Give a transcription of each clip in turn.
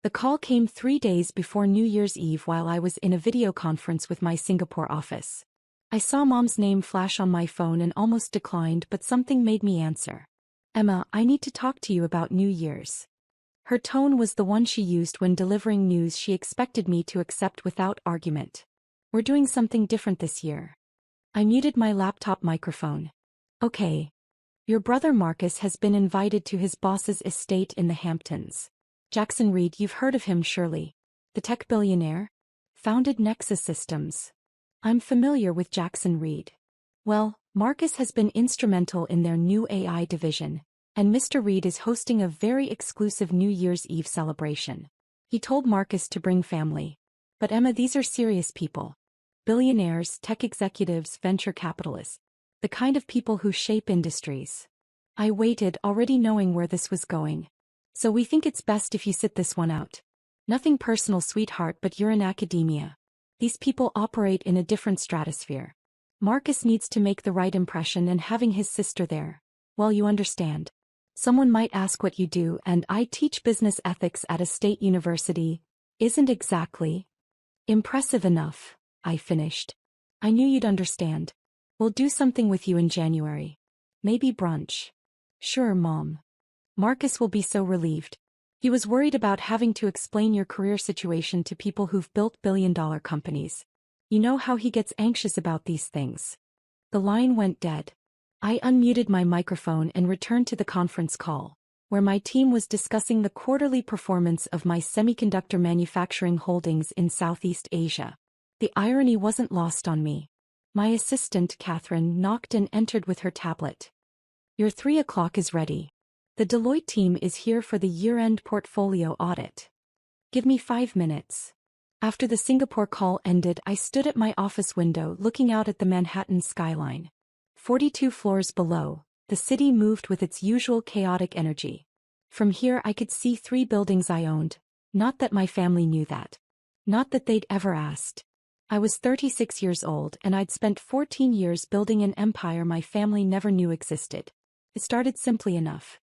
The call came 3 days before New Year's Eve while I was in a video conference with my Singapore office. I saw Mom's name flash on my phone and almost declined, but something made me answer. "Emma, I need to talk to you about New Year's." Her tone was the one she used when delivering news she expected me to accept without argument. "We're doing something different this year." I muted my laptop microphone. "Okay. Your brother Marcus has been invited to his boss's estate in the Hamptons. Jackson Reed, you've heard of him surely. The tech billionaire? Founded Nexus Systems. I'm familiar with Jackson Reed. Well, Marcus has been instrumental in their new AI division, and Mr. Reed is hosting a very exclusive New Year's Eve celebration. He told Marcus to bring family. But Emma, these are serious people. Billionaires, tech executives, venture capitalists. The kind of people who shape industries." I waited, already knowing where this was going. "So we think it's best if you sit this one out. Nothing personal, sweetheart, but you're in academia. These people operate in a different stratosphere. Marcus needs to make the right impression, and having his sister there, well, you understand. Someone might ask what you do, and I teach business ethics at a state university. Isn't exactly impressive enough," I finished. "I knew you'd understand. We'll do something with you in January. Maybe brunch." "Sure, Mom." "Marcus will be so relieved. He was worried about having to explain your career situation to people who've built billion-dollar companies. You know how he gets anxious about these things." The line went dead. I unmuted my microphone and returned to the conference call, where my team was discussing the quarterly performance of my semiconductor manufacturing holdings in Southeast Asia. The irony wasn't lost on me. My assistant, Catherine, knocked and entered with her tablet. "Your 3 o'clock is ready. The Deloitte team is here for the year-end portfolio audit. Give me 5 minutes." After the Singapore call ended, I stood at my office window looking out at the Manhattan skyline. 42 floors below, the city moved with its usual chaotic energy. From here I could see 3 buildings I owned. Not that my family knew that. Not that they'd ever asked. I was 36 years old, and I'd spent 14 years building an empire my family never knew existed. It started simply enough.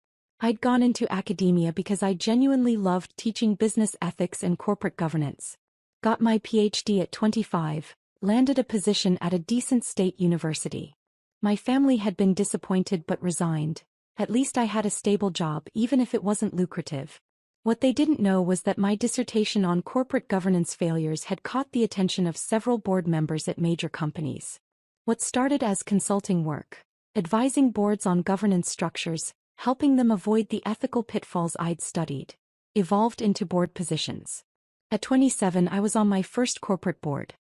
I'd gone into academia because I genuinely loved teaching business ethics and corporate governance. Got my PhD at 25, landed a position at a decent state university. My family had been disappointed but resigned. At least I had a stable job, even if it wasn't lucrative. What they didn't know was that my dissertation on corporate governance failures had caught the attention of several board members at major companies. What started as consulting work, advising boards on governance structures, helping them avoid the ethical pitfalls I'd studied, evolved into board positions. At 27 I was on my first corporate board.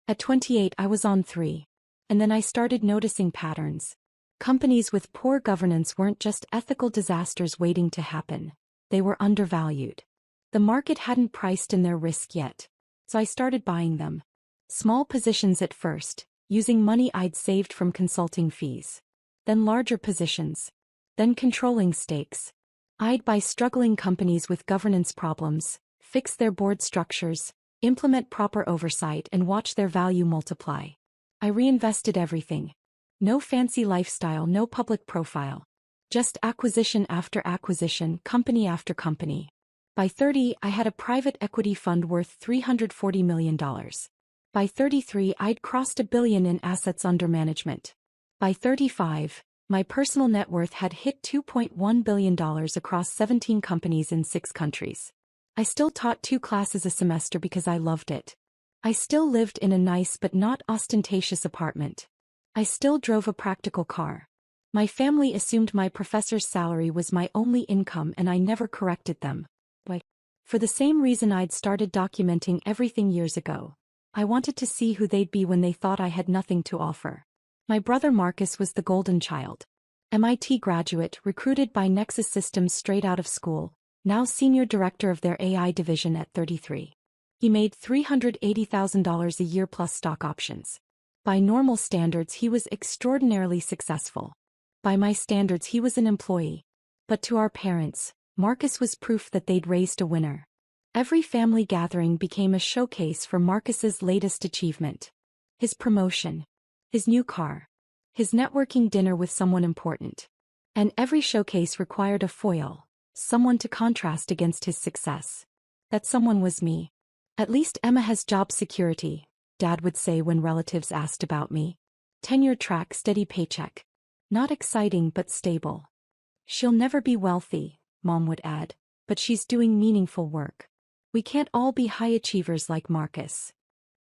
At 28 I was on 3. And then I started noticing patterns. Companies with poor governance weren't just ethical disasters waiting to happen. They were undervalued. The market hadn't priced in their risk yet. So I started buying them. Small positions at first, using money I'd saved from consulting fees. Then larger positions. Then controlling stakes. I'd buy struggling companies with governance problems, fix their board structures, implement proper oversight, and watch their value multiply. I reinvested everything. No fancy lifestyle, no public profile. Just acquisition after acquisition, company after company. By 30, I had a private equity fund worth $340 million. By 33, I'd crossed $1 billion in assets under management. By 35, my personal net worth had hit $2.1 billion across 17 companies in 6 countries. I still taught 2 classes a semester because I loved it. I still lived in a nice but not ostentatious apartment. I still drove a practical car. My family assumed my professor's salary was my only income, and I never corrected them. Why? For the same reason I'd started documenting everything years ago. I wanted to see who they'd be when they thought I had nothing to offer. My brother Marcus was the golden child. MIT graduate, recruited by Nexus Systems straight out of school, now senior director of their AI division at 33. He made $380,000 a year plus stock options. By normal standards he was extraordinarily successful. By my standards he was an employee. But to our parents, Marcus was proof that they'd raised a winner. Every family gathering became a showcase for Marcus's latest achievement. His promotion. His new car. His networking dinner with someone important. And every showcase required a foil, someone to contrast against his success. That someone was me. At least Emma has job security, Dad would say when relatives asked about me. Tenure track, steady paycheck. Not exciting but stable. She'll never be wealthy, Mom would add, but she's doing meaningful work. We can't all be high achievers like Marcus.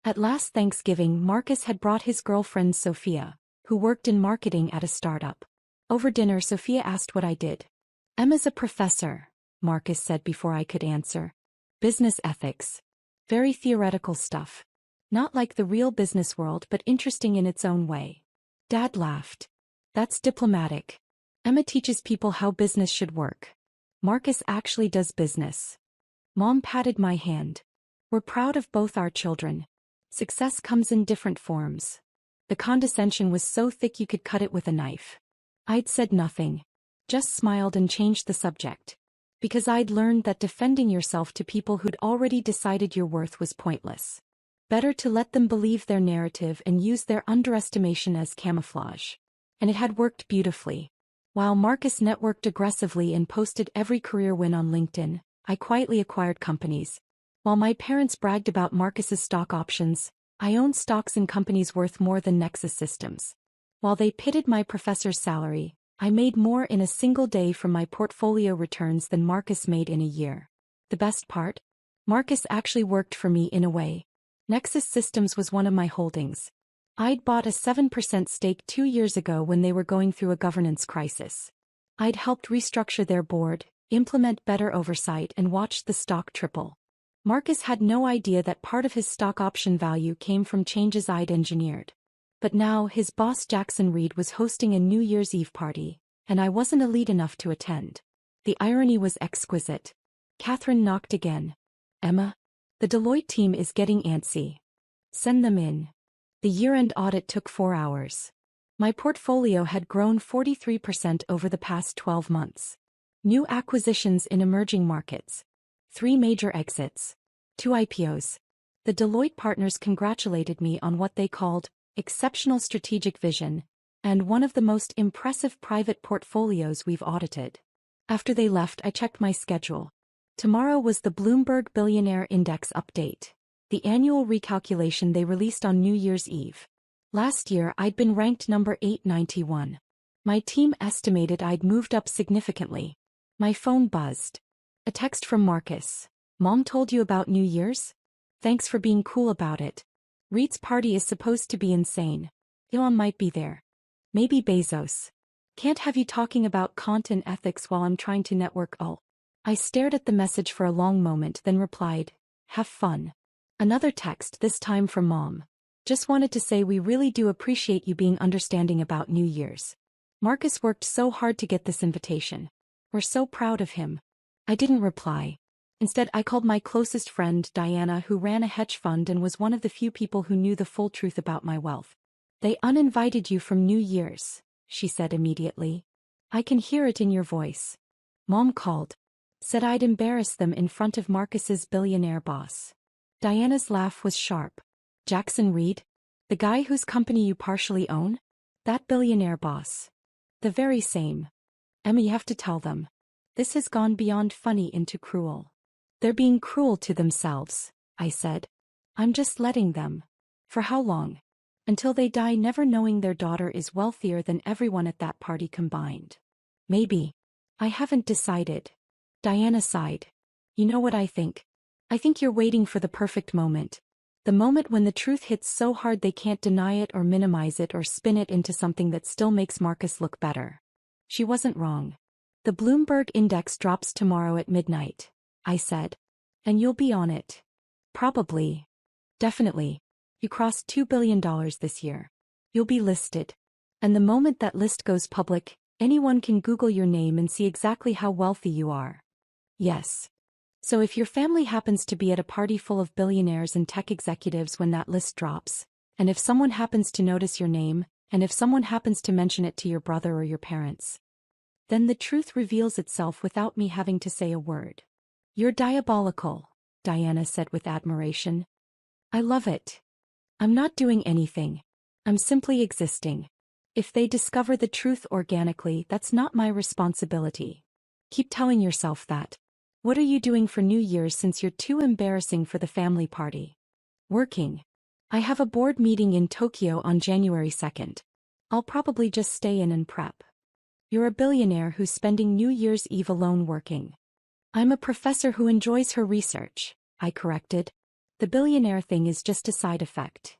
At last Thanksgiving, Marcus had brought his girlfriend Sophia, who worked in marketing at a startup. Over dinner, Sophia asked what I did. Emma's a professor, Marcus said before I could answer. Business ethics. Very theoretical stuff. Not like the real business world, but interesting in its own way. Dad laughed. That's diplomatic. Emma teaches people how business should work. Marcus actually does business. Mom patted my hand. We're proud of both our children. Success comes in different forms. The condescension was so thick you could cut it with a knife. I'd said nothing. Just smiled and changed the subject. Because I'd learned that defending yourself to people who'd already decided your worth was pointless. Better to let them believe their narrative and use their underestimation as camouflage. And it had worked beautifully. While Marcus networked aggressively and posted every career win on LinkedIn, I quietly acquired companies. While my parents bragged about Marcus's stock options, I owned stocks in companies worth more than Nexus Systems. While they pitted my professor's salary, I made more in a single day from my portfolio returns than Marcus made in a year. The best part? Marcus actually worked for me in a way. Nexus Systems was one of my holdings. I'd bought a 7% stake 2 years ago when they were going through a governance crisis. I'd helped restructure their board, implement better oversight, and watched the stock triple. Marcus had no idea that part of his stock option value came from changes I'd engineered. But now his boss Jackson Reed was hosting a New Year's Eve party, and I wasn't elite enough to attend. The irony was exquisite. Catherine knocked again. Emma? The Deloitte team is getting antsy. Send them in. The year-end audit took 4 hours. My portfolio had grown 43% over the past 12 months. New acquisitions in emerging markets. 3 major exits. 2 IPOs. The Deloitte partners congratulated me on what they called exceptional strategic vision, and one of the most impressive private portfolios we've audited. After they left, I checked my schedule. Tomorrow was the Bloomberg Billionaire Index update, the annual recalculation they released on New Year's Eve. Last year I'd been ranked number 891. My team estimated I'd moved up significantly. My phone buzzed. A text from Marcus. Mom told you about New Year's? Thanks for being cool about it. Reed's party is supposed to be insane. Elon might be there. Maybe Bezos. Can't have you talking about content ethics while I'm trying to network. I stared at the message for a long moment, then replied, have fun. Another text, this time from Mom. Just wanted to say we really do appreciate you being understanding about New Year's. Marcus worked so hard to get this invitation. We're so proud of him. I didn't reply. Instead, I called my closest friend, Diana, who ran a hedge fund and was one of the few people who knew the full truth about my wealth. They uninvited you from New Year's, she said immediately. I can hear it in your voice. Mom called. Said I'd embarrass them in front of Marcus's billionaire boss. Diana's laugh was sharp. Jackson Reed? The guy whose company you partially own? That billionaire boss. The very same. Emma, you have to tell them. This has gone beyond funny into cruel. They're being cruel to themselves, I said. I'm just letting them. For how long? Until they die never knowing their daughter is wealthier than everyone at that party combined. Maybe. I haven't decided. Diana sighed. You know what I think? I think you're waiting for the perfect moment. The moment when the truth hits so hard they can't deny it or minimize it or spin it into something that still makes Marcus look better. She wasn't wrong. The Bloomberg index drops tomorrow at midnight, I said. And you'll be on it. Probably. Definitely. You crossed $2 billion this year. You'll be listed. And the moment that list goes public, anyone can Google your name and see exactly how wealthy you are. Yes. So if your family happens to be at a party full of billionaires and tech executives when that list drops, and if someone happens to notice your name, and if someone happens to mention it to your brother or your parents, then the truth reveals itself without me having to say a word. You're diabolical, Diana said with admiration. I love it. I'm not doing anything. I'm simply existing. If they discover the truth organically, that's not my responsibility. Keep telling yourself that. What are you doing for New Year's since you're too embarrassing for the family party? Working. I have a board meeting in Tokyo on January 2nd. I'll probably just stay in and prep. You're a billionaire who's spending New Year's Eve alone working. I'm a professor who enjoys her research, I corrected. The billionaire thing is just a side effect.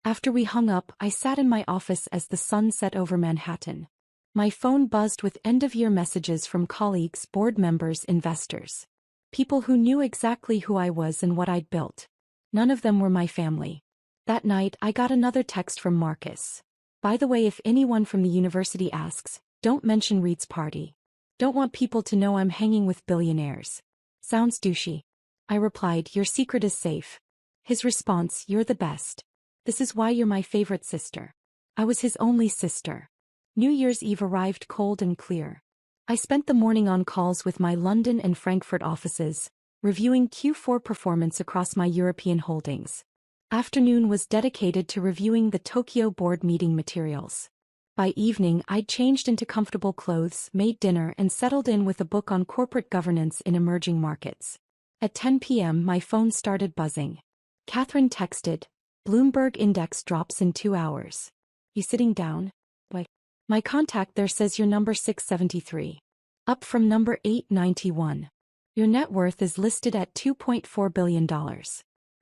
After we hung up, I sat in my office as the sun set over Manhattan. My phone buzzed with end-of-year messages from colleagues, board members, investors. People who knew exactly who I was and what I'd built. None of them were my family. That night, I got another text from Marcus. By the way, if anyone from the university asks, don't mention Reed's party. Don't want people to know I'm hanging with billionaires. Sounds douchey. I replied, your secret is safe. His response, you're the best. This is why you're my favorite sister. I was his only sister. New Year's Eve arrived cold and clear. I spent the morning on calls with my London and Frankfurt offices, reviewing Q4 performance across my European holdings. Afternoon was dedicated to reviewing the Tokyo board meeting materials. By evening, I'd changed into comfortable clothes, made dinner, and settled in with a book on corporate governance in emerging markets. At 10 p.m., my phone started buzzing. Catherine texted, Bloomberg index drops in 2 hours. You sitting down? Why? My contact there says you're number 673. Up from number 891. Your net worth is listed at $2.4 billion.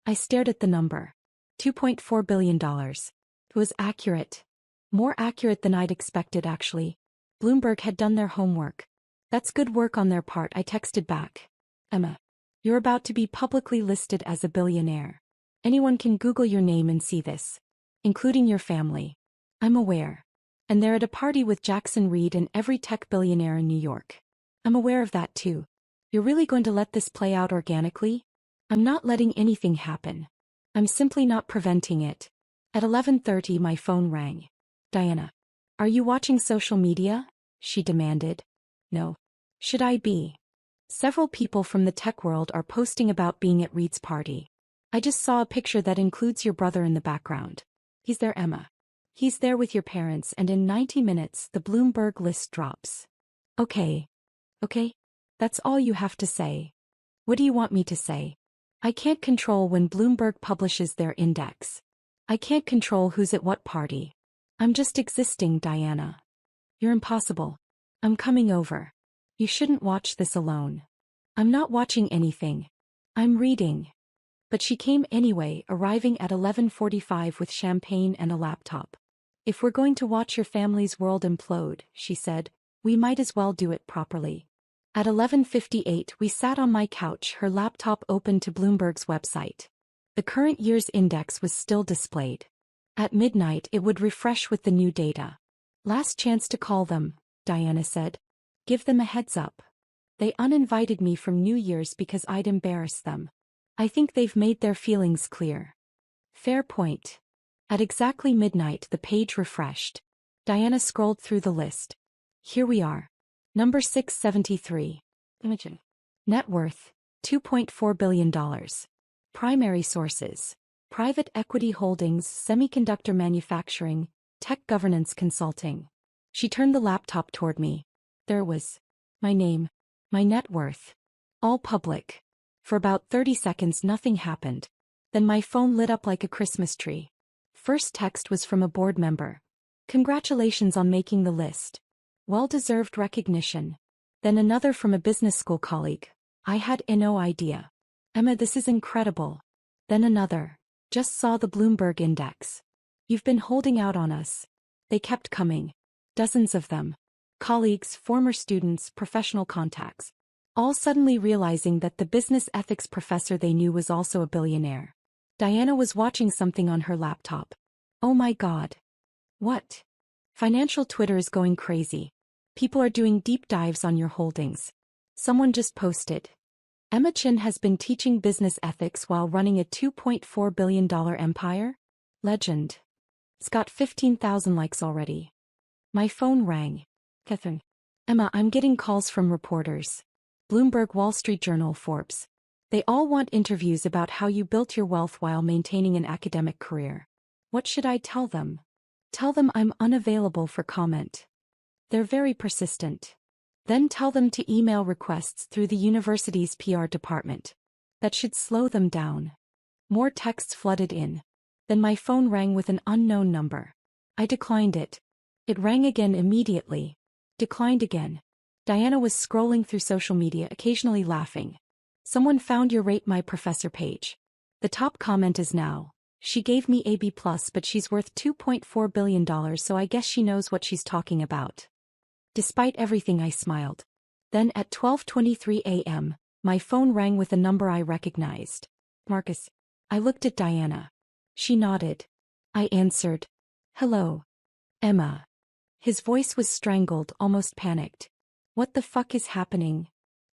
I stared at the number. $2.4 billion. It was accurate. More accurate than I'd expected, actually. Bloomberg had done their homework. That's good work on their part, I texted back. Emma. You're about to be publicly listed as a billionaire. Anyone can Google your name and see this. Including your family. I'm aware. And they're at a party with Jackson Reed and every tech billionaire in New York. I'm aware of that too. You're really going to let this play out organically? I'm not letting anything happen. I'm simply not preventing it. At 11:30 my phone rang. Diana. Are you watching social media? She demanded. No. Should I be? Several people from the tech world are posting about being at Reed's party. I just saw a picture that includes your brother in the background. He's there, Emma. He's there with your parents, and in 90 minutes the Bloomberg list drops. Okay. Okay? That's all you have to say. What do you want me to say? I can't control when Bloomberg publishes their index. I can't control who's at what party. I'm just existing, Diana. You're impossible. I'm coming over. You shouldn't watch this alone. I'm not watching anything. I'm reading. But she came anyway, arriving at 11:45 with champagne and a laptop. If we're going to watch your family's world implode, she said, we might as well do it properly. At 11:58 we sat on my couch, her laptop open to Bloomberg's website. The current year's index was still displayed. At midnight it would refresh with the new data. Last chance to call them, Diana said. Give them a heads up. They uninvited me from New Year's because I'd embarrass them. I think they've made their feelings clear. Fair point. At exactly midnight the page refreshed. Diana scrolled through the list. Here we are. Number 673. Imagine. Net worth, $2.4 billion. Primary sources. Private equity holdings, semiconductor manufacturing, tech governance consulting. She turned the laptop toward me. There was. My name. My net worth. All public. For about 30 seconds nothing happened. Then my phone lit up like a Christmas tree. First text was from a board member. Congratulations on making the list. Well-deserved recognition. Then another from a business school colleague. I had no idea. Emma, this is incredible. Then another. Just saw the Bloomberg index. You've been holding out on us. They kept coming. Dozens of them. Colleagues, former students, professional contacts. All suddenly realizing that the business ethics professor they knew was also a billionaire. Diana was watching something on her laptop. Oh my God. What? Financial Twitter is going crazy. People are doing deep dives on your holdings. Someone just posted. Emma Chin has been teaching business ethics while running a $2.4 billion empire? Legend. It's got 15,000 likes already. My phone rang. Catherine. Emma, I'm getting calls from reporters. Bloomberg, Wall Street Journal, Forbes. They all want interviews about how you built your wealth while maintaining an academic career. What should I tell them? Tell them I'm unavailable for comment. They're very persistent. Then tell them to email requests through the university's PR department. That should slow them down. More texts flooded in. Then my phone rang with an unknown number. I declined it. It rang again immediately. Declined again. Diana was scrolling through social media, occasionally laughing. Someone found your Rate My Professor page. The top comment is now. She gave me a B+, but she's worth $2.4 billion, so I guess she knows what she's talking about. Despite everything, I smiled. Then at 12:23 a.m., my phone rang with a number I recognized. Marcus. I looked at Diana. She nodded. I answered. Hello. Emma. His voice was strangled, almost panicked. What the fuck is happening?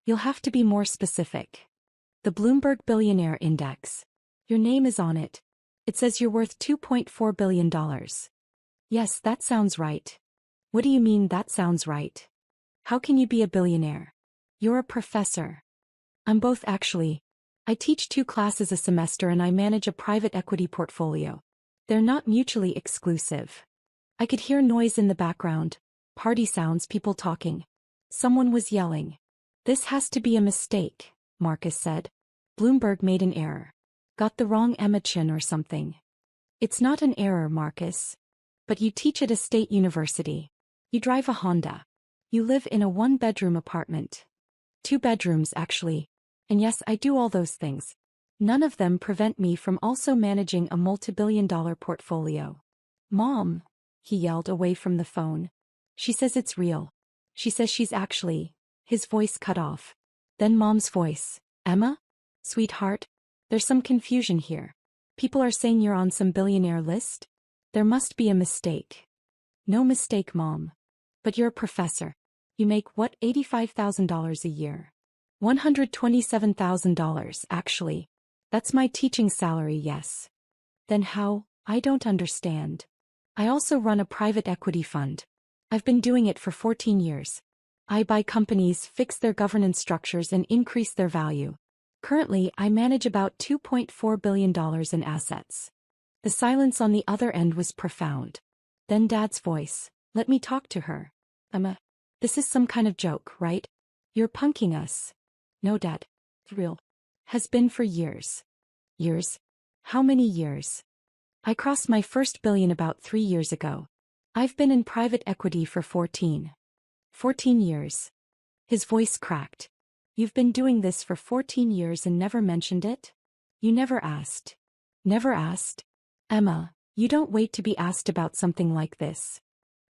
You'll have to be more specific. The Bloomberg Billionaire Index. Your name is on it. It says you're worth $2.4 billion. Yes, that sounds right. What do you mean that sounds right? How can you be a billionaire? You're a professor. I'm both actually. I teach 2 classes a semester and I manage a private equity portfolio. They're not mutually exclusive. I could hear noise in the background. Party sounds, people talking. Someone was yelling. This has to be a mistake, Marcus said. Bloomberg made an error. Got the wrong Emma Chin or something. It's not an error, Marcus. But you teach at a state university. You drive a Honda. You live in a 1-bedroom apartment. 2 bedrooms, actually. And yes, I do all those things. None of them prevent me from also managing a multi-billion-dollar portfolio. Mom, he yelled away from the phone. She says it's real. She says she's actually. His voice cut off. Then Mom's voice. Emma? Sweetheart? There's some confusion here. People are saying you're on some billionaire list? There must be a mistake. No mistake, Mom. But you're a professor. You make what, $85,000 a year? $127,000, actually. That's my teaching salary, yes. Then how? I don't understand. I also run a private equity fund. I've been doing it for 14 years. I buy companies, fix their governance structures and increase their value. Currently, I manage about $2.4 billion in assets. The silence on the other end was profound. Then Dad's voice. Let me talk to her. Emma, this is some kind of joke, right? You're punking us. No, Dad. It's real. Has been for years. Years? How many years? I crossed my first billion about 3 years ago. I've been in private equity for 14 years. His voice cracked. You've been doing this for 14 years and never mentioned it? You never asked. Never asked? Emma, you don't wait to be asked about something like this.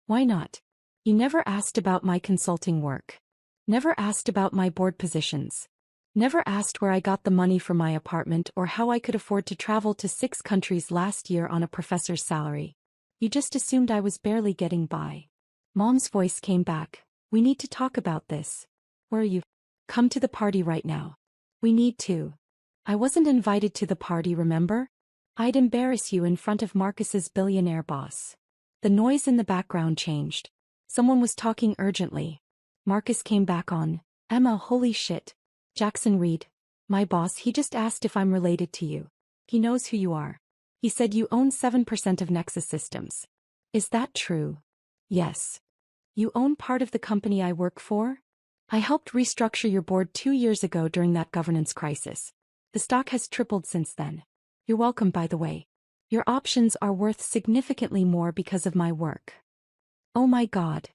Why not? You never asked about my consulting work. Never asked about my board positions. Never asked where I got the money for my apartment or how I could afford to travel to 6 countries last year on a professor's salary. You just assumed I was barely getting by. Mom's voice came back. We need to talk about this. Where are you? Come to the party right now. We need to. I wasn't invited to the party, remember? I'd embarrass you in front of Marcus's billionaire boss. The noise in the background changed. Someone was talking urgently. Marcus came back on. Emma, holy shit. Jackson Reed. My boss, he just asked if I'm related to you. He knows who you are. He said you own 7% of Nexus Systems. Is that true? Yes. You own part of the company I work for? I helped restructure your board 2 years ago during that governance crisis. The stock has tripled since then. You're welcome, by the way. Your options are worth significantly more because of my work. Oh my God.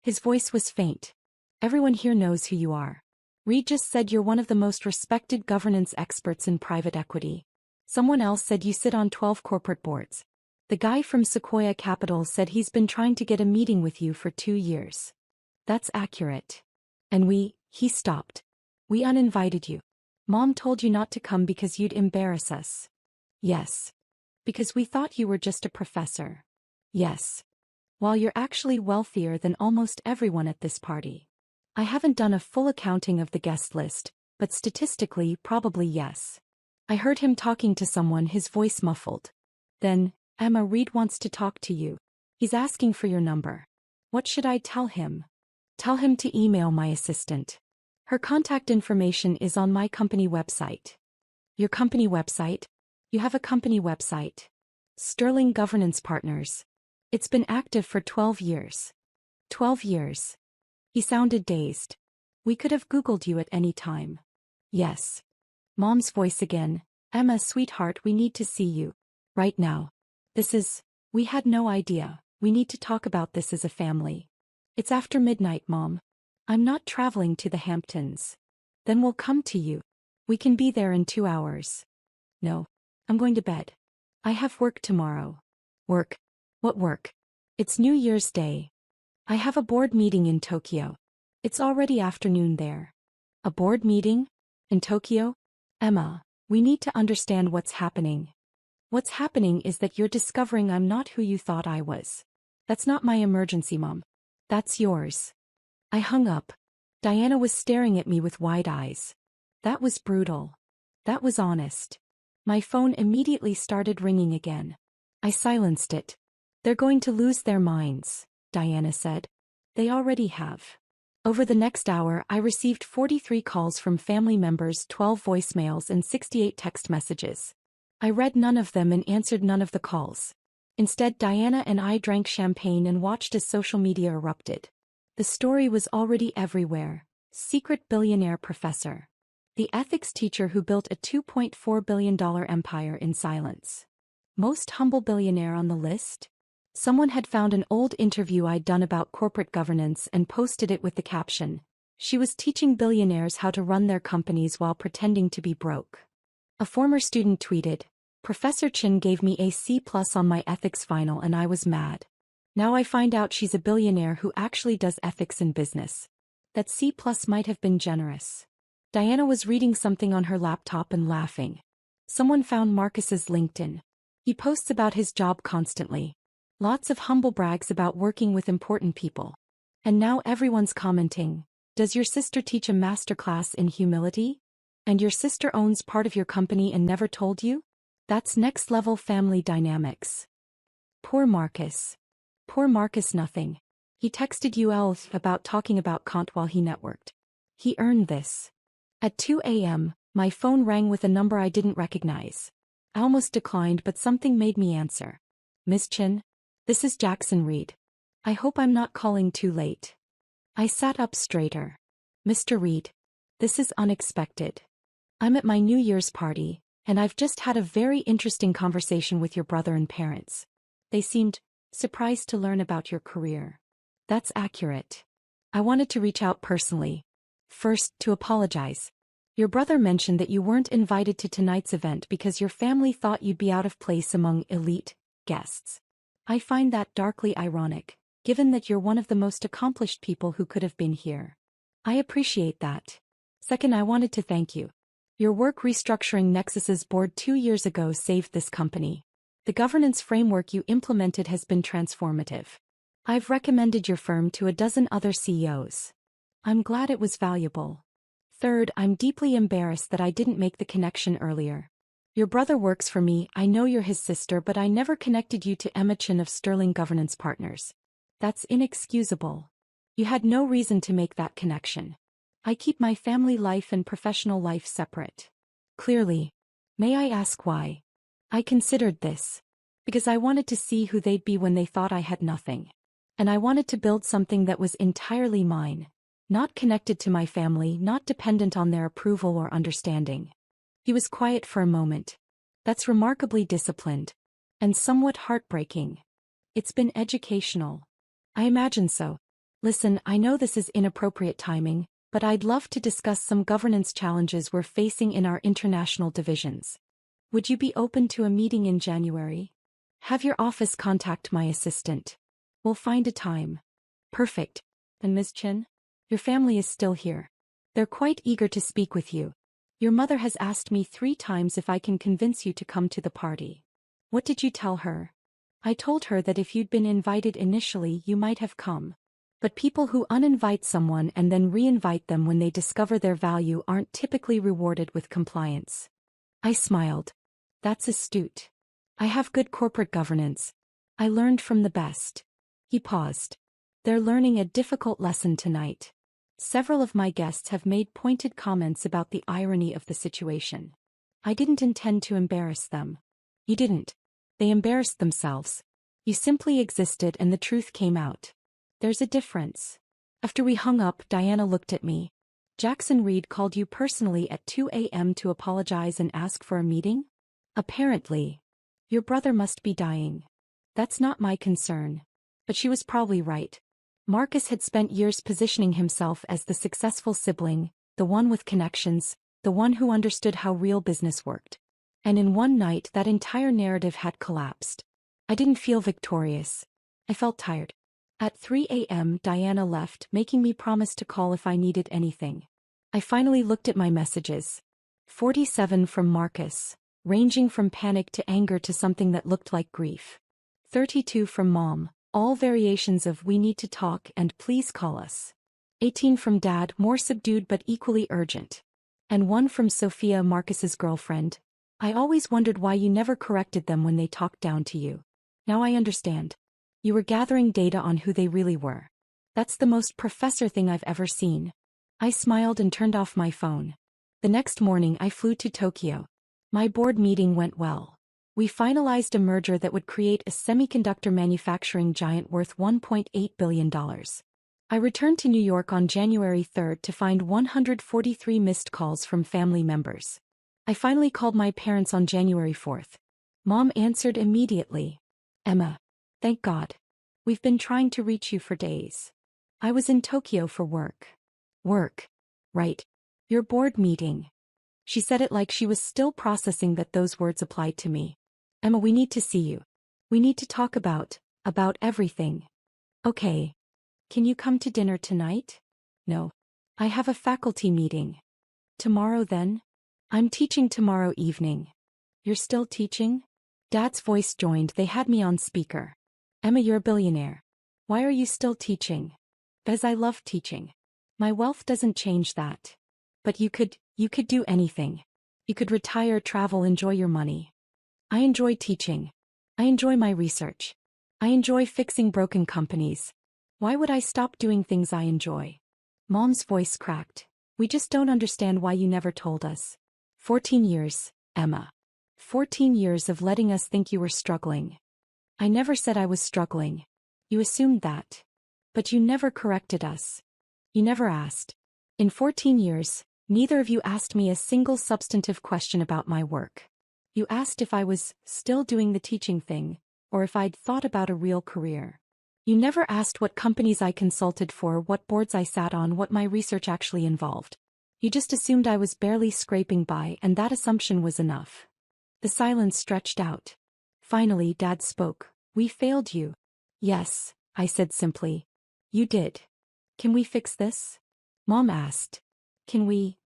His voice was faint. Everyone here knows who you are. Reed just said you're one of the most respected governance experts in private equity. Someone else said you sit on 12 corporate boards. The guy from Sequoia Capital said he's been trying to get a meeting with you for 2 years. That's accurate. And he stopped. We uninvited you. Mom told you not to come because you'd embarrass us. Yes. Because we thought you were just a professor. Yes. While you're actually wealthier than almost everyone at this party. I haven't done a full accounting of the guest list, but statistically, probably yes. I heard him talking to someone, his voice muffled. Then, Emma, Reed wants to talk to you. He's asking for your number. What should I tell him? Tell him to email my assistant. Her contact information is on my company website. Your company website? You have a company website. Sterling Governance Partners. It's been active for 12 years. 12 years. He sounded dazed. We could have Googled you at any time. Yes. Mom's voice again. Emma, sweetheart, we need to see you. Right now. We had no idea. We need to talk about this as a family. It's after midnight, Mom. I'm not traveling to the Hamptons. Then we'll come to you. We can be there in 2 hours. No. I'm going to bed. I have work tomorrow. Work? What work? It's New Year's Day. I have a board meeting in Tokyo. It's already afternoon there. A board meeting? In Tokyo? Emma, we need to understand what's happening. What's happening is that you're discovering I'm not who you thought I was. That's not my emergency, Mom. That's yours. I hung up. Diana was staring at me with wide eyes. That was brutal. That was honest. My phone immediately started ringing again. I silenced it. They're going to lose their minds, Diana said. They already have. Over the next hour, I received 43 calls from family members, 12 voicemails, and 68 text messages. I read none of them and answered none of the calls. Instead, Diana and I drank champagne and watched as social media erupted. The story was already everywhere. Secret billionaire professor. The ethics teacher who built a $2.4 billion empire in silence. Most humble billionaire on the list? Someone had found an old interview I'd done about corporate governance and posted it with the caption, "She was teaching billionaires how to run their companies while pretending to be broke." A former student tweeted, "Professor Chin gave me a C+ on my ethics final and I was mad. Now I find out she's a billionaire who actually does ethics in business. That C+ might have been generous." Diana was reading something on her laptop and laughing. Someone found Marcus's LinkedIn. He posts about his job constantly. Lots of humble brags about working with important people. And now everyone's commenting, "Does your sister teach a masterclass in humility? And your sister owns part of your company and never told you? That's next-level family dynamics." Poor Marcus. Poor Marcus nothing. He texted UL about talking about Kant while he networked. He earned this. At 2 a.m., my phone rang with a number I didn't recognize. I almost declined, but something made me answer. "Miss Chin? This is Jackson Reed. I hope I'm not calling too late." I sat up straighter. "Mr. Reed. This is unexpected. I'm at my New Year's party, and I've just had a very interesting conversation with your brother and parents. They seemed surprised to learn about your career." That's accurate. I wanted to reach out personally. First, to apologize. Your brother mentioned that you weren't invited to tonight's event because your family thought you'd be out of place among elite guests. I find that darkly ironic, given that you're one of the most accomplished people who could have been here. I appreciate that. Second, I wanted to thank you. Your work restructuring Nexus's board 2 years ago saved this company. The governance framework you implemented has been transformative. I've recommended your firm to a dozen other CEOs. I'm glad it was valuable. Third, I'm deeply embarrassed that I didn't make the connection earlier. Your brother works for me, I know you're his sister, but I never connected you to Emma Chin of Sterling Governance Partners. That's inexcusable. You had no reason to make that connection. I keep my family life and professional life separate. Clearly. May I ask why? I considered this. Because I wanted to see who they'd be when they thought I had nothing. And I wanted to build something that was entirely mine. Not connected to my family, not dependent on their approval or understanding. He was quiet for a moment. That's remarkably disciplined. And somewhat heartbreaking. It's been educational. I imagine so. Listen, I know this is inappropriate timing, but I'd love to discuss some governance challenges we're facing in our international divisions. Would you be open to a meeting in January? Have your office contact my assistant. We'll find a time. Perfect. And Ms. Chin? Your family is still here. They're quite eager to speak with you. Your mother has asked me 3 times if I can convince you to come to the party. What did you tell her? I told her that if you'd been invited initially, you might have come. But people who uninvite someone and then reinvite them when they discover their value aren't typically rewarded with compliance. I smiled. That's astute. I have good corporate governance. I learned from the best. He paused. They're learning a difficult lesson tonight. Several of my guests have made pointed comments about the irony of the situation. I didn't intend to embarrass them. You didn't. They embarrassed themselves. You simply existed and the truth came out. There's a difference. After we hung up, Diana looked at me. Jackson Reed called you personally at 2 a.m. to apologize and ask for a meeting? Apparently. Your brother must be dying. That's not my concern. But she was probably right. Marcus had spent years positioning himself as the successful sibling, the one with connections, the one who understood how real business worked. And in one night that entire narrative had collapsed. I didn't feel victorious. I felt tired. At 3 a.m. Diana left, making me promise to call if I needed anything. I finally looked at my messages. 47 from Marcus, ranging from panic to anger to something that looked like grief. 32 from Mom, all variations of "we need to talk" and "please call us." 18 from Dad, more subdued but equally urgent. And 1 from Sophia, Marcus's girlfriend. I always wondered why you never corrected them when they talked down to you. Now I understand. You were gathering data on who they really were. That's the most professor thing I've ever seen. I smiled and turned off my phone. The next morning I flew to Tokyo. My board meeting went well. We finalized a merger that would create a semiconductor manufacturing giant worth $1.8 billion. I returned to New York on January 3rd to find 143 missed calls from family members. I finally called my parents on January 4th. Mom answered immediately. "Emma. Thank God. We've been trying to reach you for days. I was in Tokyo for work." "Work. Right. Your board meeting." She said it like she was still processing that those words applied to me. "Emma, we need to see you. We need to talk about everything." "Okay. Can you come to dinner tonight?" "No. I have a faculty meeting." "Tomorrow then?" "I'm teaching tomorrow evening." "You're still teaching?" Dad's voice joined. They had me on speaker. "Emma, you're a billionaire. Why are you still teaching?" "Because I love teaching. My wealth doesn't change that." "But you could do anything. You could retire, travel, enjoy your money." "I enjoy teaching. I enjoy my research. I enjoy fixing broken companies. Why would I stop doing things I enjoy?" Mom's voice cracked. "We just don't understand why you never told us. 14 years, Emma. 14 years of letting us think you were struggling." "I never said I was struggling. You assumed that. But you never corrected us. You never asked. In 14 years, neither of you asked me a single substantive question about my work. You asked if I was still doing the teaching thing, or if I'd thought about a real career. You never asked what companies I consulted for, what boards I sat on, what my research actually involved. You just assumed I was barely scraping by, and that assumption was enough." The silence stretched out. Finally, Dad spoke. "We failed you." "Yes," I said simply. "You did. Can we fix this?" Mom asked. Can we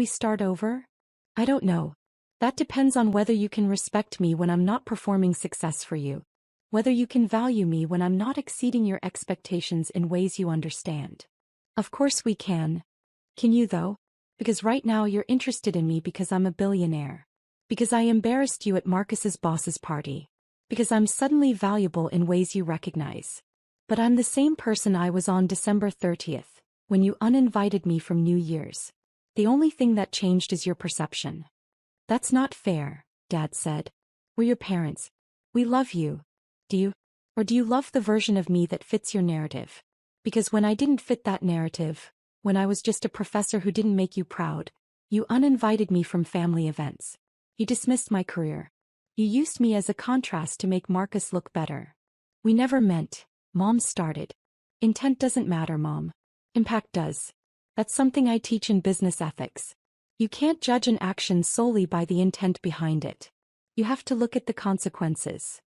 start over?" "I don't know. That depends on whether you can respect me when I'm not performing success for you. Whether you can value me when I'm not exceeding your expectations in ways you understand." "Of course we can." "Can you though? Because right now you're interested in me because I'm a billionaire. Because I embarrassed you at Marcus's boss's party. Because I'm suddenly valuable in ways you recognize. But I'm the same person I was on December 30th, when you uninvited me from New Year's. The only thing that changed is your perception." "That's not fair," Dad said. "We're your parents. We love you. Do you love the version of me that fits your narrative? Because when I didn't fit that narrative, when I was just a professor who didn't make you proud, you uninvited me from family events. You dismissed my career. You used me as a contrast to make Marcus look better. We never meant," Mom started. "Intent doesn't matter, Mom. Impact does. That's something I teach in business ethics. You can't judge an action solely by the intent behind it. You have to look at the consequences."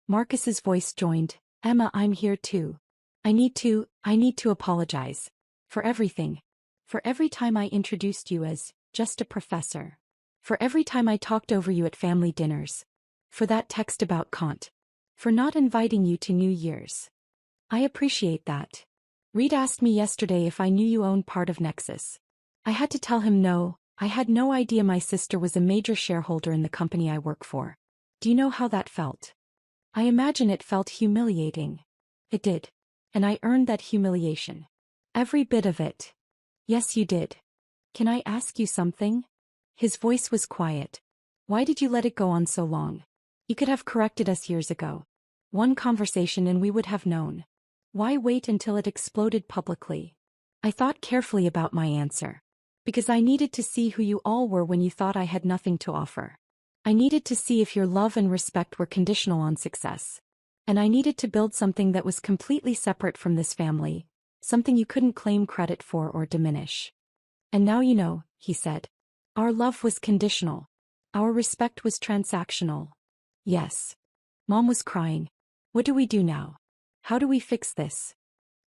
Marcus's voice joined. "Emma, I'm here too. I need to apologize. For everything. For every time I introduced you as just a professor. For every time I talked over you at family dinners. For that text about Kant. For not inviting you to New Year's. I appreciate that. Reed asked me yesterday if I knew you owned part of Nexus. I had to tell him no. I had no idea my sister was a major shareholder in the company I work for. Do you know how that felt?" I imagine it felt humiliating. It did. And I earned that humiliation. Every bit of it. "Yes, you did. Can I ask you something?" His voice was quiet. "Why did you let it go on so long? You could have corrected us years ago. One conversation and we would have known. Why wait until it exploded publicly?" I thought carefully about my answer. Because I needed to see who you all were when you thought I had nothing to offer. I needed to see if your love and respect were conditional on success. And I needed to build something that was completely separate from this family, something you couldn't claim credit for or diminish. And now you know, he said. Our love was conditional. Our respect was transactional. Yes. Mom was crying. What do we do now? How do we fix this?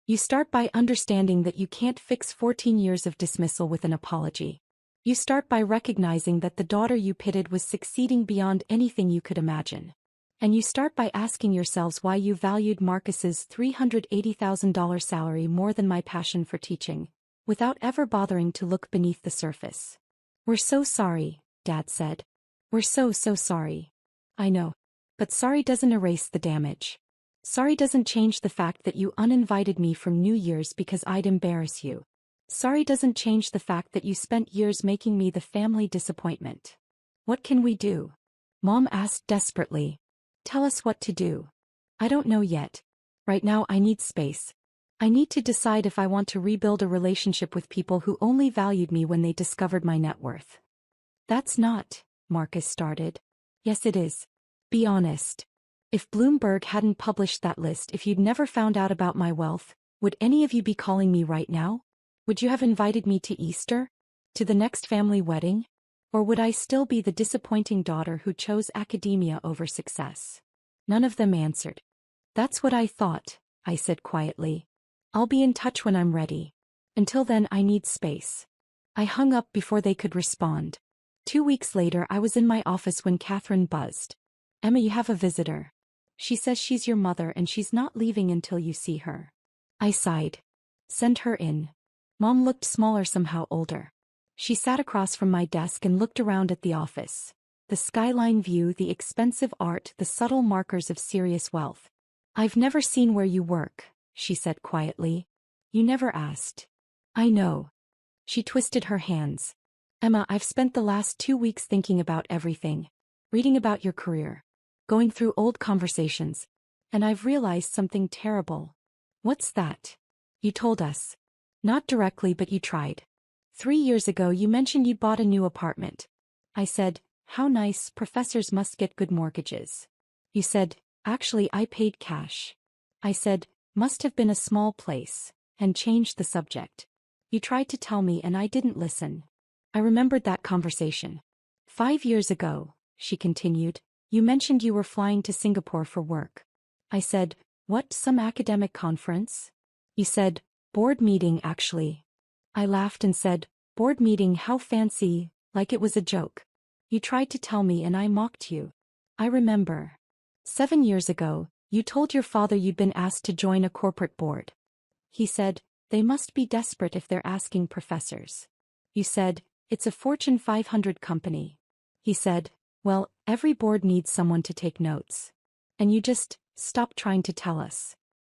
You start by understanding that you can't fix 14 years of dismissal with an apology. You start by recognizing that the daughter you pitted was succeeding beyond anything you could imagine. And you start by asking yourselves why you valued Marcus's $380,000 salary more than my passion for teaching, without ever bothering to look beneath the surface. We're so sorry, Dad said. We're so sorry. I know. But sorry doesn't erase the damage. Sorry doesn't change the fact that you uninvited me from New Year's because I'd embarrass you. Sorry doesn't change the fact that you spent years making me the family disappointment. What can we do? Mom asked desperately. Tell us what to do. I don't know yet. Right now I need space. I need to decide if I want to rebuild a relationship with people who only valued me when they discovered my net worth. That's not, Marcus started. Yes it is. Be honest. If Bloomberg hadn't published that list, if you'd never found out about my wealth, would any of you be calling me right now? Would you have invited me to Easter? To the next family wedding? Or would I still be the disappointing daughter who chose academia over success? None of them answered. That's what I thought, I said quietly. I'll be in touch when I'm ready. Until then I need space. I hung up before they could respond. 2 weeks later I was in my office when Catherine buzzed. Emma, you have a visitor. She says she's your mother and she's not leaving until you see her. I sighed. Send her in. Mom looked smaller, somehow older. She sat across from my desk and looked around at the office. The skyline view, the expensive art, the subtle markers of serious wealth. I've never seen where you work, she said quietly. You never asked. I know. She twisted her hands. Emma, I've spent the last 2 weeks thinking about everything. Reading about your career. Going through old conversations. And I've realized something terrible. What's that? You told us. Not directly, but you tried. 3 years ago you mentioned you'd bought a new apartment. I said, how nice, professors must get good mortgages. You said, actually I paid cash. I said, must have been a small place, and changed the subject. You tried to tell me and I didn't listen. I remembered that conversation. 5 years ago, she continued, you mentioned you were flying to Singapore for work. I said, what, some academic conference? You said, board meeting actually. I laughed and said, board meeting, how fancy, like it was a joke. You tried to tell me and I mocked you. I remember. 7 years ago, you told your father you'd been asked to join a corporate board. He said, they must be desperate if they're asking professors. You said, it's a Fortune 500 company. He said, well, every board needs someone to take notes. And you just stopped trying to tell us.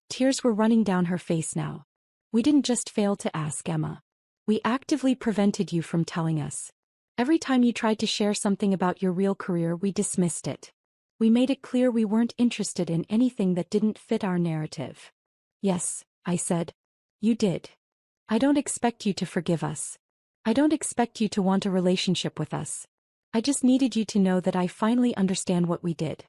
Tears were running down her face now. We didn't just fail to ask, Emma. We actively prevented you from telling us. Every time you tried to share something about your real career, we dismissed it. We made it clear we weren't interested in anything that didn't fit our narrative. Yes, I said. You did. I don't expect you to forgive us. I don't expect you to want a relationship with us. I just needed you to know that I finally understand what we did.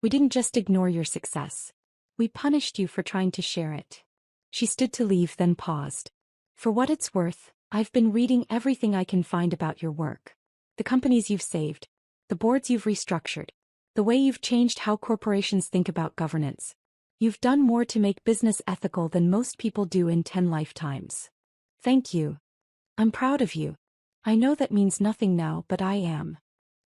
We didn't just ignore your success. We punished you for trying to share it. She stood to leave, then paused. For what it's worth, I've been reading everything I can find about your work. The companies you've saved. The boards you've restructured. The way you've changed how corporations think about governance. You've done more to make business ethical than most people do in 10 lifetimes. Thank you. I'm proud of you. I know that means nothing now, but I am.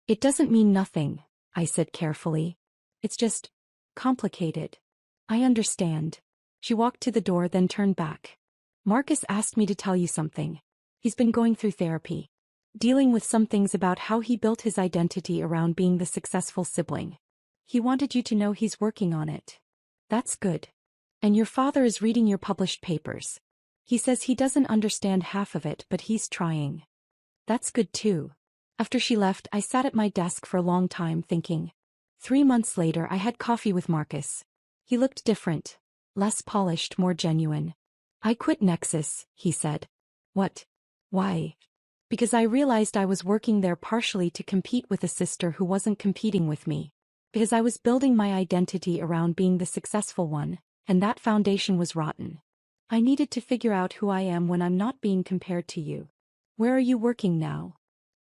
It doesn't mean nothing, I said carefully. It's just complicated. I understand. She walked to the door, then turned back. Marcus asked me to tell you something. He's been going through therapy. Dealing with some things about how he built his identity around being the successful sibling. He wanted you to know he's working on it. That's good. And your father is reading your published papers. He says he doesn't understand half of it, but he's trying. That's good too. After she left, I sat at my desk for a long time thinking. 3 months later, I had coffee with Marcus. He looked different. Less polished, more genuine. I quit Nexus, he said. What? Why? Because I realized I was working there partially to compete with a sister who wasn't competing with me. Because I was building my identity around being the successful one, and that foundation was rotten. I needed to figure out who I am when I'm not being compared to you. Where are you working now?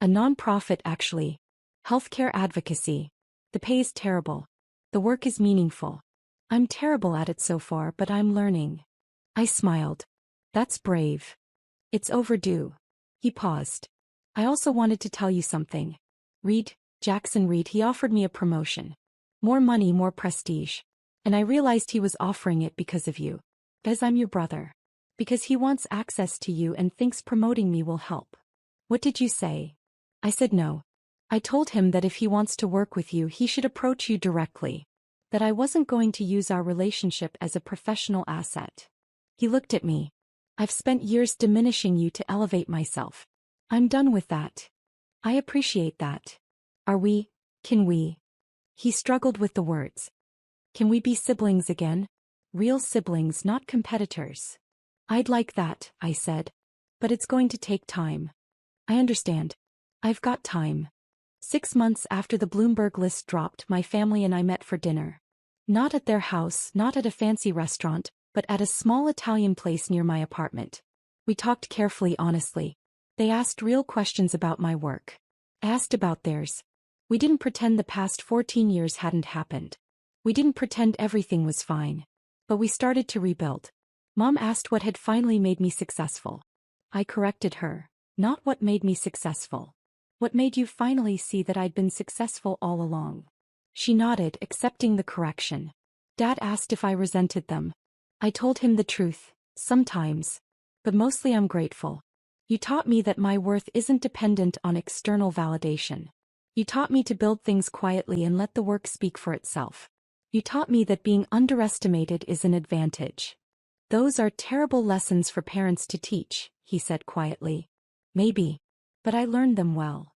A non-profit, actually. Healthcare advocacy. The pay is terrible. The work is meaningful. I'm terrible at it so far, but I'm learning. I smiled. That's brave. It's overdue. He paused. I also wanted to tell you something. Jackson Reed, he offered me a promotion. More money, more prestige. And I realized he was offering it because of you. Because I'm your brother. Because he wants access to you and thinks promoting me will help. What did you say? I said no. I told him that if he wants to work with you, he should approach you directly. That I wasn't going to use our relationship as a professional asset. He looked at me. I've spent years diminishing you to elevate myself. I'm done with that. I appreciate that. Can we? He struggled with the words. Can we be siblings again? Real siblings, not competitors. I'd like that, I said. But it's going to take time. I understand. I've got time. 6 months after the Bloomberg list dropped, my family and I met for dinner. Not at their house, not at a fancy restaurant, but at a small Italian place near my apartment. We talked carefully, honestly. They asked real questions about my work. I asked about theirs. We didn't pretend the past 14 years hadn't happened. We didn't pretend everything was fine. But we started to rebuild. Mom asked what had finally made me successful. I corrected her. Not what made me successful. What made you finally see that I'd been successful all along? She nodded, accepting the correction. Dad asked if I resented them. I told him the truth, sometimes. But mostly I'm grateful. You taught me that my worth isn't dependent on external validation. You taught me to build things quietly and let the work speak for itself. You taught me that being underestimated is an advantage. Those are terrible lessons for parents to teach, he said quietly. Maybe. But I learned them well.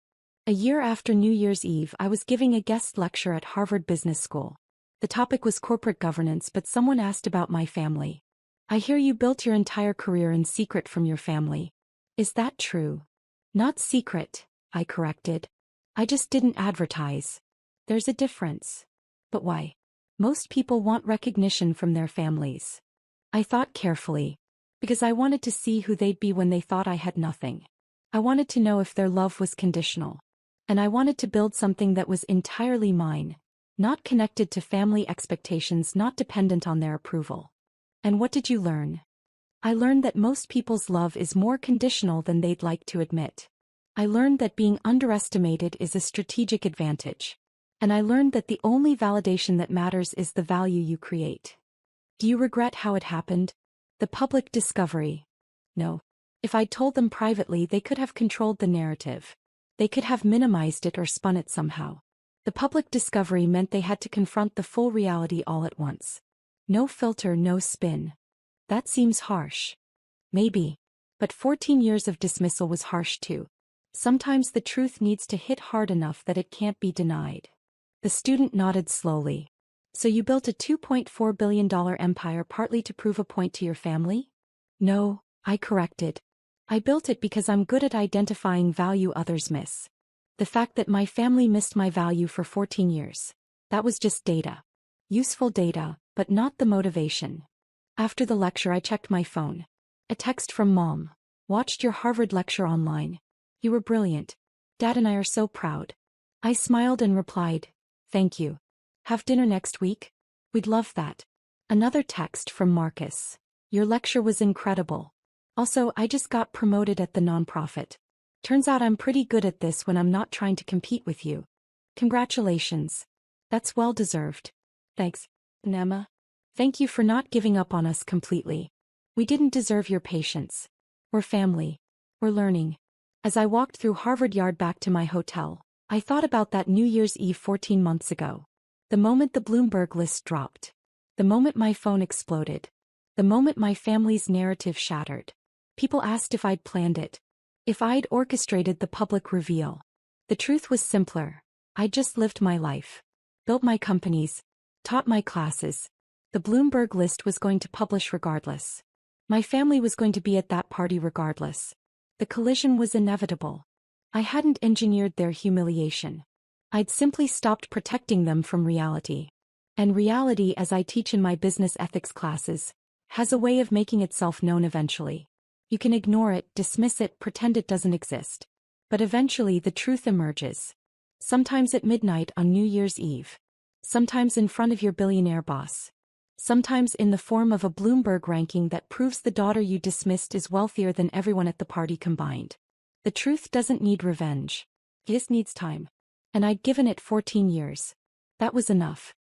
A year after New Year's Eve, I was giving a guest lecture at Harvard Business School. The topic was corporate governance, but someone asked about my family. I hear you built your entire career in secret from your family. Is that true? Not secret, I corrected. I just didn't advertise. There's a difference. But why? Most people want recognition from their families. I thought carefully. Because I wanted to see who they'd be when they thought I had nothing. I wanted to know if their love was conditional. And I wanted to build something that was entirely mine. Not connected to family expectations, not dependent on their approval. And what did you learn? I learned that most people's love is more conditional than they'd like to admit. I learned that being underestimated is a strategic advantage. And I learned that the only validation that matters is the value you create. Do you regret how it happened? The public discovery. No. If I'd told them privately, they could have controlled the narrative. They could have minimized it or spun it somehow. The public discovery meant they had to confront the full reality all at once. No filter, no spin. That seems harsh. Maybe. But 14 years of dismissal was harsh too. Sometimes the truth needs to hit hard enough that it can't be denied. The student nodded slowly. So you built a $2.4 billion empire partly to prove a point to your family? No, I corrected. I built it because I'm good at identifying value others miss. The fact that my family missed my value for 14 years. That was just data. Useful data, but not the motivation. After the lecture, I checked my phone. A text from Mom. Watched your Harvard lecture online. You were brilliant. Dad and I are so proud. I smiled and replied, thank you. Have dinner next week? We'd love that. Another text from Marcus. Your lecture was incredible. Also, I just got promoted at the nonprofit. Turns out I'm pretty good at this when I'm not trying to compete with you. Congratulations. That's well deserved. Thanks, Emma. Thank you for not giving up on us completely. We didn't deserve your patience. We're family. We're learning. As I walked through Harvard Yard back to my hotel, I thought about that New Year's Eve 14 months ago. The moment the Bloomberg list dropped. The moment my phone exploded. The moment my family's narrative shattered. People asked if I'd planned it. If I'd orchestrated the public reveal. The truth was simpler. I just lived my life. Built my companies. Taught my classes. The Bloomberg list was going to publish regardless. My family was going to be at that party regardless. The collision was inevitable. I hadn't engineered their humiliation. I'd simply stopped protecting them from reality. And reality, as I teach in my business ethics classes, has a way of making itself known eventually. You can ignore it, dismiss it, pretend it doesn't exist. But eventually the truth emerges. Sometimes at midnight on New Year's Eve. Sometimes in front of your billionaire boss. Sometimes in the form of a Bloomberg ranking that proves the daughter you dismissed is wealthier than everyone at the party combined. The truth doesn't need revenge. It just needs time. And I'd given it 14 years. That was enough.